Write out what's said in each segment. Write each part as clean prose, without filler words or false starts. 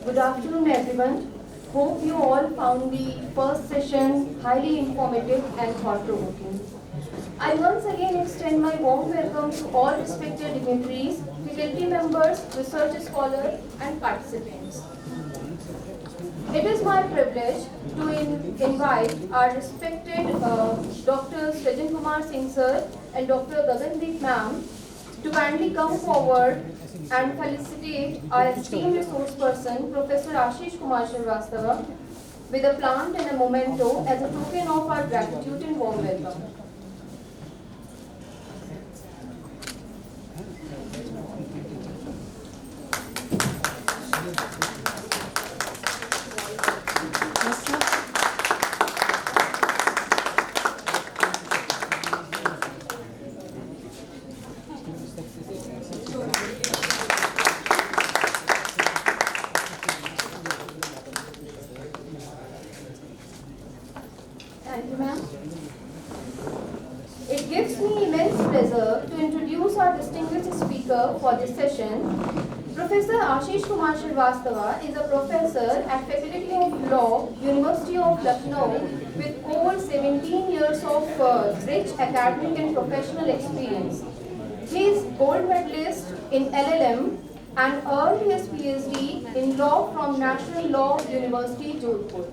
Good afternoon, everyone. Hope you all found the first session highly informative and thought-provoking. I once again extend my warm welcome to all respected dignitaries, faculty members, research scholars, and participants. It is my privilege to invite our respected Dr. Srijan Kumar Singh sir and Dr. Gagandeep ma'am to kindly come forward and felicitate our esteemed resource person, Professor Ashish Kumar Srivastava, with a plant and a memento as a token of our gratitude and warm welcome. Thank you, ma'am. It gives me immense pleasure to introduce our distinguished speaker for this session. Professor Ashish Kumar Srivastava is a professor at Faculty of Law, University of Lucknow, with over 17 years of rich academic and professional experience. He is gold medalist in LLM and earned his PhD in law from National Law University, Jodhpur.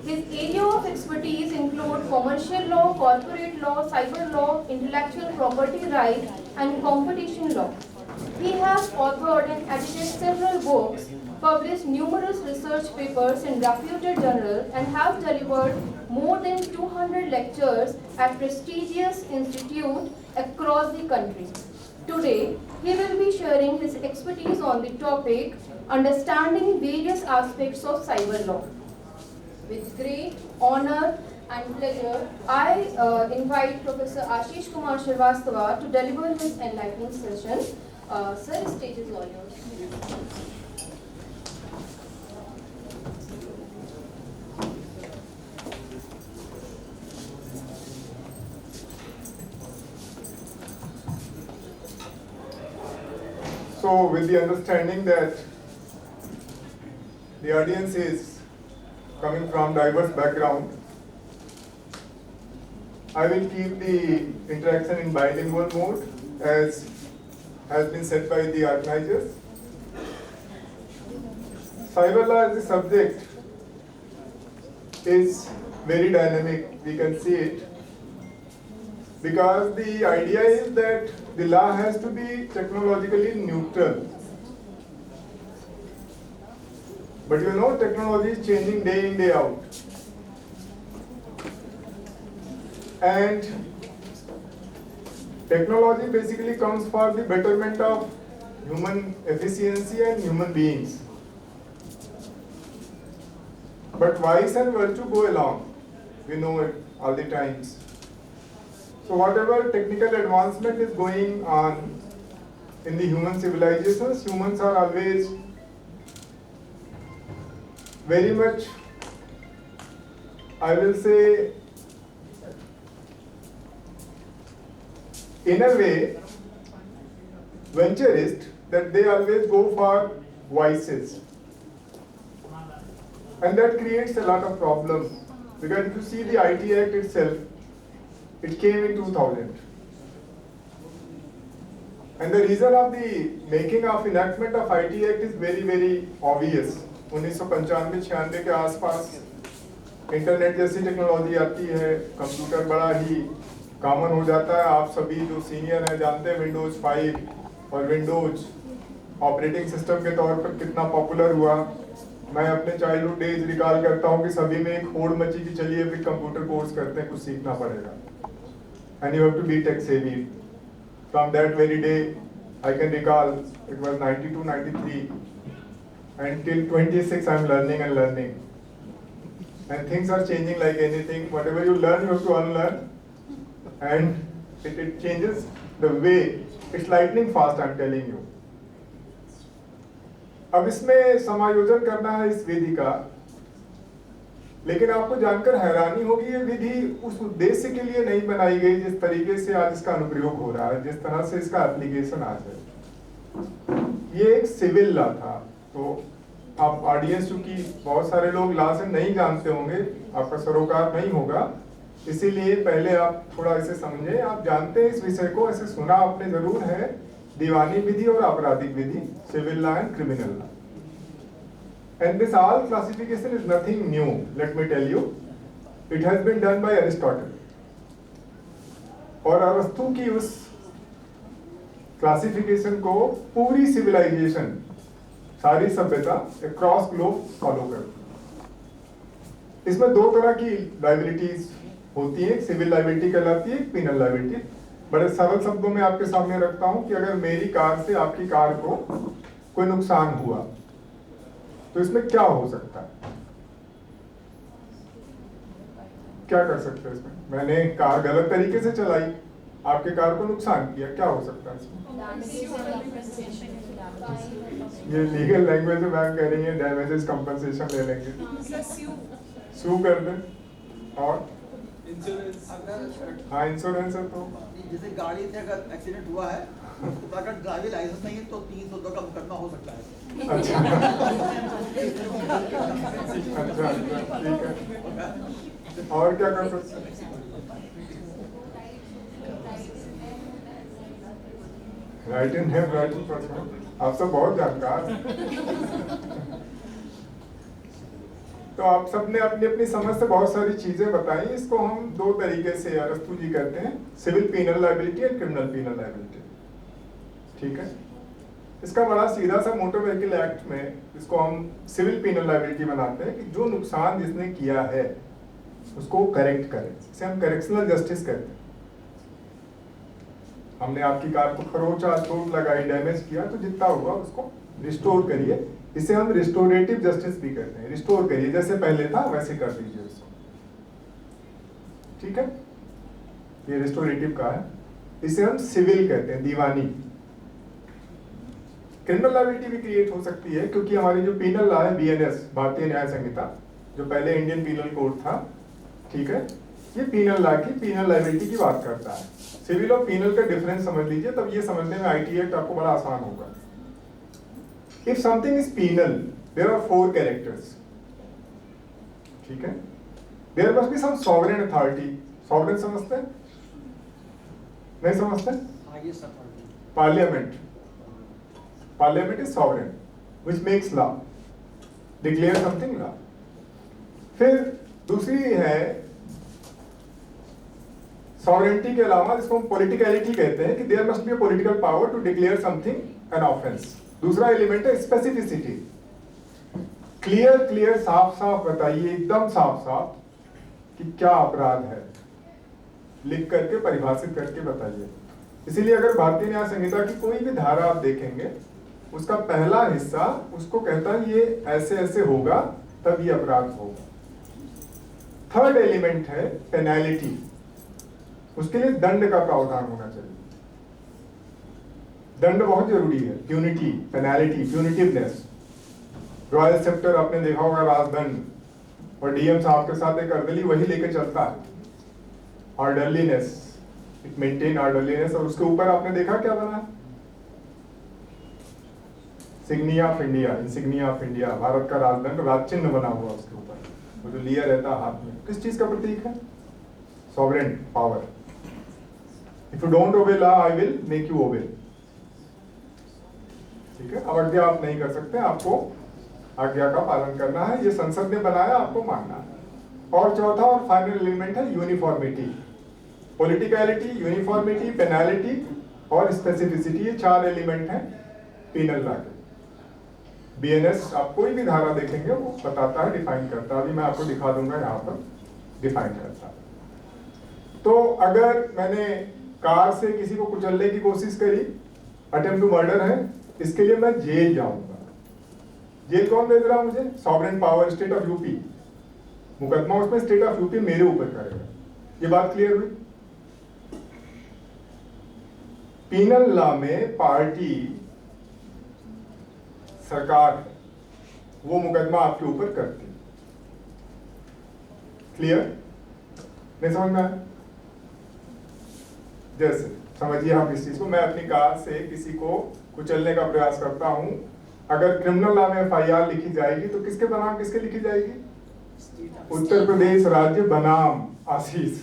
His area of expertise include commercial law, corporate law, cyber law, intellectual property rights, and competition law. He has authored and edited several books, published numerous research papers in reputed journals, and has delivered more than 200 lectures at prestigious institutes across the country. Today, he will be sharing his expertise on the topic, understanding various aspects of cyber law. With great honor and pleasure, I invite Professor Ashish Kumar Srivastava to deliver his enlightening session. Sir, the stage is all yours. So, with the understanding that the audience is coming from diverse background, I will keep the interaction in bilingual mode as has been said by the organizers. Cyber law as a subject is very dynamic, we can see it, because the idea is that the law has to be technologically neutral. But you know, technology is changing day in, day out. And technology basically comes for the betterment of human efficiency and human beings. But vice and virtue go along. We know it all the times. So whatever technical advancement is going on in the human civilizations, humans are always very much, I will say, in a way, venturist, that they always go for vices. And that creates a lot of problems. Because if you see the IT Act itself, it came in 2000. And the reason of the making of enactment of IT Act is very, very obvious. 1995-96 के आसपास internet जैसी technology आती है, computer बड़ा ही common हो जाता है. आप सभी जो सीनियर हैं जानते हैं विंडोज 5 और विंडोज ऑपरेटिंग सिस्टम के तौर पर कितना पॉपुलर हुआ. मैं अपने चाइल्डहुड डेज रिकॉल करता हूँ कि सभी में एक होड़ मची कि चलिए भी कंप्यूटर कोर्स करते हैं, कुछ सीखना पड़ेगा. And you have to be tech savvy. From that very day, I can recall it was 92, 93. And till 26, I'm learning and learning. And things are changing like anything. Whatever you learn, you have to unlearn. And it changes the way. It's lightning fast, I'm telling you. अब इसमें समायोजन करना है इस विधि का, लेकिन आपको जानकर हैरानी होगी ये विधि उस उद्देश्य के लिए नहीं बनाई गई जिस तरीके से आज इसका अनुप्रयोग हो रहा है, जिस तरह से इसका एप्लीकेशन आज है. ये एक सिविल लॉ था, तो आप ऑडियंस चूंकि बहुत सारे लोग ला से नहीं जानते होंगे, आपका सरोकार नहीं होगा, इसीलिए पहले आप थोड़ा इसे समझें। आप जानते हैं इस विषय को, ऐसे सुना आपने जरूर है, दीवानी विधि और आपराधिक विधि, civil law and criminal law. And this all classification is nothing new, let me tell you, it has been done by Aristotle. और अरस्तु की उस क्लासिफिकेशन को पूरी सिविलाइजेशन, सारी सभ्यता अक्रॉस ग्लोब फॉलो करती। इसमें दो तरह की लाइबिलिटीज होती है, सिविल लाइबिलिटी कहलाती है, पिनल लाइबिलिटी। बड़े सरल शब्दों में आपके सामने रखता हूं कि अगर मेरी कार से आपकी कार को कोई नुकसान हुआ तो इसमें क्या हो सकता है, क्या कर सकते हैं इसमें? मैंने कार गलत तरीके से चलाई, आपके कार को नुकसान किया, क्या हो सकता है इसमें? ये लीगल लैंग्वेज में मैम कह रही है डैमेजेस कंपनसेशन ले लेंगे, सू कर दें। और हाँ, इंश्योरेंस है तो जैसे गाड़ी से अगर एक्सीडेंट हुआ है तो अगर ड्राइविंग लाइसेंस नहीं है तो 302 का मुकदमा हो सकता है। अच्छा अच्छा, ठीक है। और क्या कर सकते हैं? Right in have right in person, आप सब बहुत जानकार। तो आप सबने अपनी अपनी समझ से बहुत सारी चीजें बताई। इसको हम दो तरीके से अरस्तु जी कहते हैं, सिविल पीनल लायबिलिटी और क्रिमिनल पीनल लायबिलिटी। ठीक है, इसका बड़ा सीधा सा मोटर व्हीकल एक्ट में इसको हम सिविल पीनल लायबिलिटी बनाते हैं कि जो नुकसान जिसने किया है उसको करेक्ट करें, इसे हम करेक्शनल जस्टिस कहते हैं। हमने आपकी कार को खरोचा, चोट लगाई, डैमेज किया, तो जितना हुआ उसको रिस्टोर करिए, इसे हम रिस्टोरेटिव जस्टिस भी कहते हैं। रिस्टोर करिए, जैसे पहले था वैसे कर दीजिए उसको। ठीक है, ये रिस्टोरेटिव का है, इसे हम सिविल कहते हैं, दीवानी। क्रिमिनल लायबिलिटी भी क्रिएट हो सकती है, क्योंकि हमारी जो पीनल लॉ है, BNS, भारतीय न्याय संहिता, जो पहले इंडियन पीनल कोड था, ठीक है, ये पीनल लॉ की पीनल लायबिलिटी की बात करता है। सिविल और पीनल का डिफरेंस समझ लीजिए, तब ये समझने में IT एक्ट आपको बड़ा आसान होगा। If something is penal, there are 4 characters. ठीक है, there must be some sovereign authority. Sovereign समझते हैं? नहीं समझते? Parliament, parliament is sovereign which makes law, declare something law. फिर दूसरी है सॉवरेनिटी के अलावा, जिसको हम पॉलिटिकलिटी कहते हैं, कि there must be a political power to declare something an offence. दूसरा एलिमेंट है स्पेसिफिसिटी। क्लियर क्लियर, साफ साफ बताइए, एकदम साफ साफ कि क्या अपराध है, लिख करके परिभाषित करके बताइए। इसीलिए अगर भारतीय न्याय संहिता की कोई भी धारा आप देखेंगे, उसका पहला हिस्सा उसको कहता है ये ऐसे ऐसे होगा तब ये अपराध होगा। थर्ड एलिमेंट है पेनल्टी, उसके लिए दंड का प्रावधान होना चाहिए। दंड बहुत जरूरी है, प्यूनिटी, पेनल्टी, प्यूनिटिवनेस। रॉयल सेक्टर आपने देखा होगा, राजदंड, और DM साहब के साथ एक अर्दली वही लेके चलता है, ऑर्डरलीनेस, इट मेंटेन ऑर्डरलीनेस। और उसके ऊपर आपने देखा क्या बना, सिग्निया of India, insignia of India, Bharat का राजदंड, राजचिन्ह बना हुआ उसके ऊपर, वो जो लिया रहता है हाथ में, किस चीज का प्रतीक है? Sovereign power. If you don't obey law, I will make you obey. ठीक है, अवज्ञा आप नहीं कर सकते, आपको आज्ञा का पालन करना है, ये संसद ने बनाया, आपको मानना है। और चौथा और फाइनल एलिमेंट है यूनिफॉर्मिटी। पॉलिटिकलिटी, यूनिफॉर्मिटी, पेनल्टी और स्पेसिफिसिटी, ये 4 एलिमेंट हैं पीनल लॉ के। BNS आप कोई भी धारा देखेंगे वो बताता है, डिफाइन करता है। अभी मैं आपको दिखा दूंगा, यहाँ पर डिफाइन करता है। तो अगर मैंने कार से किसी को कुचलने की कोशिश करी, अटेम्प्ट टू मर्डर है, इसके लिए मैं जेल जाऊंगा। जेल कौन भेज रहा है मुझे? Sovereign power, state of UP. मुकदमा उसमें स्टेट ऑफ यूपी मेरे ऊपर करेगा। ये बात क्लियर हुई? पीनल लॉ में पार्टी सरकार है, वो मुकदमा आपके ऊपर करती है। क्लियर? नहीं समझ में आया? जैसे समझिए आप इस चीज को, मैं अपनी कार से किसी को कुचलने का प्रयास करता हूं, अगर क्रिमिनल लॉ में FIR लिखी जाएगी तो किसके बनाम किसके लिखी जाएगी? उत्तर प्रदेश राज्य बनाम आशीष,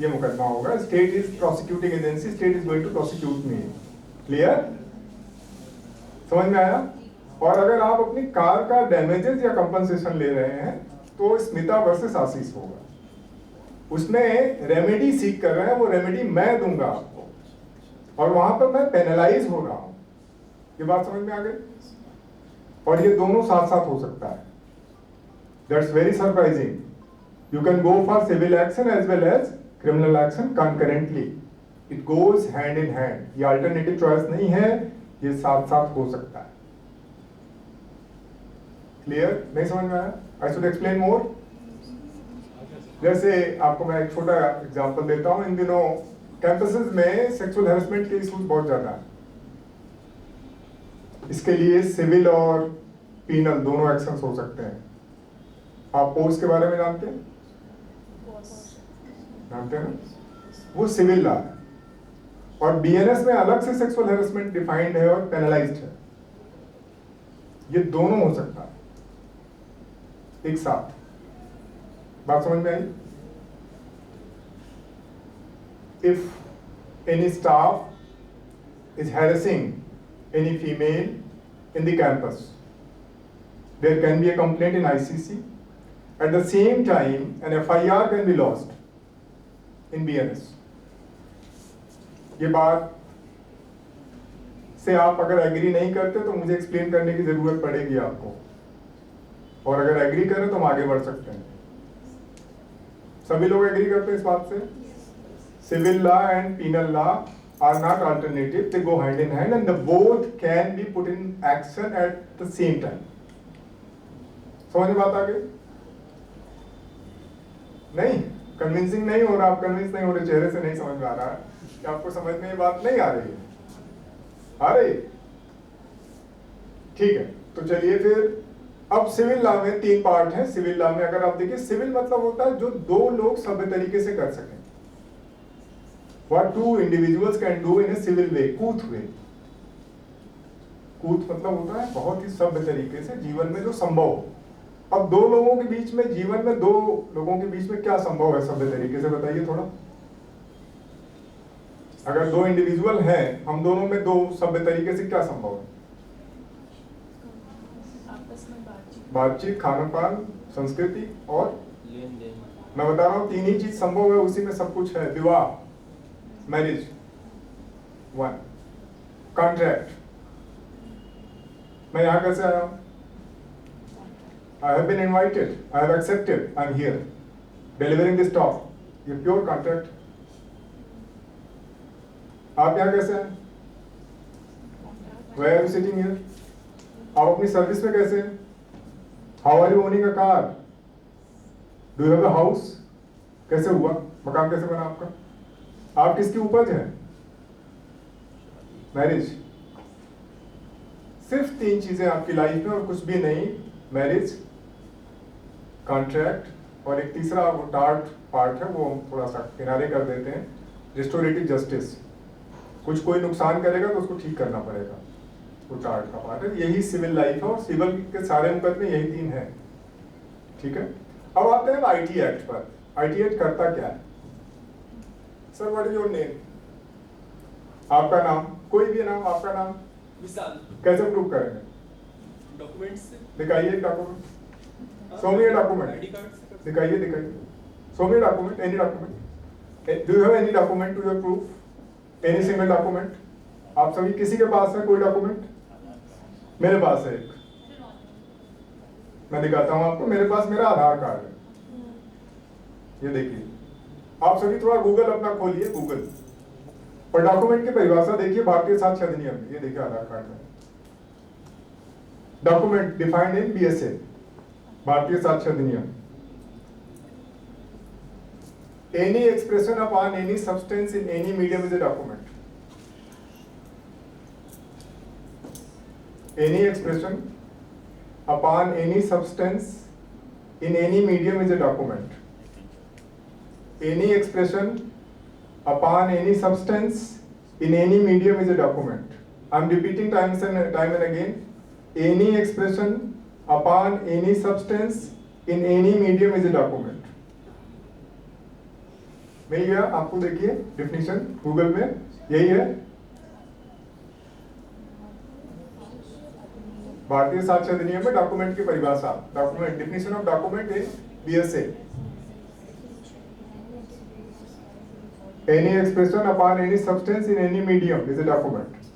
ये मुकदमा होगा। State is prosecuting agency, state is going to prosecute me. Clear? समझ में आया? और अगर आप अपनी कार का डैमेजेस या कंपनसेशन ले रहे हैं तो स्मिता वर्सेस आशीष होगा। उसमें रेमेडी सीख कर रहे हैं, वो रेमेडी मैं दूंगा आपको, और वहां पर मैं पेनलाइज हो रहा हूं। ये बात समझ में आ गई? और ये दोनों साथ साथ हो सकता है। That's very surprising. You can go for civil action as well as criminal action concurrently. It goes hand in hand. ये अल्टरनेटिव चॉइस नहीं है, ये साथ साथ हो सकता है। क्लियर? नहीं समझ में आया? आई शुड एक्सप्लेन मोर। जैसे आपको मैं एक छोटा एग्जांपल देता हूं। इन दिनों कैंपसेस में सेक्सुअल हैरेसमेंट के इश्यूज बहुत ज्यादा है। इसके लिए सिविल और पीनल दोनों एक्शंस हो सकते हैं। आप पोस्ट के बारे में जानते हैं? जानते हैं ना? वो सिविल लॉ है, और BNS में अलग से सेक्सुअल हैरेसमेंट डिफाइंड है और पेनलाइज्ड है। ये दोनों हो सकता है एक साथ। बात समझ में आई? If any staff is harassing any female in the campus, there can be a complaint in ICC. At the same time, an FIR can be lodged in BNS. ये बात से आप अगर एग्री नहीं करते तो मुझे एक्सप्लेन करने की जरूरत पड़ेगी आपको, और अगर एग्री करें तो हम आगे बढ़ सकते हैं। सभी लोग एग्री करते हैं इस बात से? Civil law and penal law are not alternative, they go hand in hand and the both can be put in action at the same time. समझ में बात आ गई? नहीं? कन्विंसिंग नहीं हो रहा, आप कन्विंस नहीं हो रहे, चेहरे से नहीं समझ में आ रहा है कि आपको समझ में ये बात नहीं आ रही है। आ रही? ठीक है, तो चलिए फिर। अब सिविल लॉ में 3 पार्ट है। सिविल लॉ में अगर आप देखिए, सिविल मतलब होता है जो 2 लोग सभ्य तरीके से कर सकें। What 2 individuals can do in a civil way, कूथ वे। कूथ मतलब होता है बहुत ही सभ्य तरीके से, जीवन में जो संभव हो। अब 2 लोगों के बीच में, जीवन में 2 लोगों के बीच में क्या संभव है सभ्य तरीके से, बताइए थोड़ा। अगर 2 इंडिविजुअल हैं, हम दोनों में 2 सभ्य तरीके से क्या संभव है? बातचीत, खान पान, संस्कृति और लेन देन। मैं बता रहा हूँ 3 ही चीज संभव है, उसी में सब कुछ है। विवाह, मैरिज, 1 कॉन्ट्रैक्ट। मैं यहां कैसे आया हूं? I have been invited, I have accepted, I am here delivering this talk. ये प्योर कॉन्ट्रैक्ट। आप यहां कैसे हैं? Where are you sitting here? आप अपनी सर्विस में कैसे हैं? How are you owning a car? Do you have a house? कैसे हुआ? मकान कैसे बना आपका? आप किसकी उपज है? मैरिज। सिर्फ 3 चीजें आपकी लाइफ में और कुछ भी नहीं। मैरिज, कॉन्ट्रैक्ट और एक तीसरा वो डार्क पार्ट है, वो हम थोड़ा सा किनारे कर देते हैं, रिस्टोरेटिव जस्टिस। कुछ कोई नुकसान करेगा तो उसको ठीक करना पड़ेगा, वो डार्क का पार्ट है। यही सिविल लाइफ है, और सिविल के सारे मुकदमे यही 3 हैं। ठीक है, अब आते हैं IT एक्ट पर। IT एक्ट करता क्या है? Sir what is your name? आपका नाम, कोई भी नाम, आपका नाम। विशाल। कैसे प्रूव करेंगे? डॉक्यूमेंट्स से। दिखाइए document. Show me document. ID card से। दिखाइए दिखाइए। Show me document, any document. Do you have any document to your proof? Any single document? आप सभी किसी के पास है कोई डॉक्यूमेंट? मेरे पास है एक, मैं दिखाता हूं आपको। मेरे पास मेरा आधार कार्ड है, ये देखिए। आप सभी थोड़ा गूगल अपना खोलिए, गूगल और डॉक्यूमेंट की परिभाषा देखिए भारतीय साक्ष्य अधिनियम में। ये देखिए आधार कार्ड में डॉक्यूमेंट डिफाइंड इन BSA, भारतीय साक्ष्य अधिनियम। Any expression upon any substance in any medium is a document. Any expression upon any substance in any medium is a document. Any expression upon any substance in any medium is a document. I am repeating time and again. any expression upon any substance in any medium is a document. मिल गया आपको? देखिए definition Google में यही है। भारतीय साक्ष्य अधिनियम में डॉक्यूमेंट की परिभाषा, document definition of document is BSA, any expression upon any substance in any medium is a document.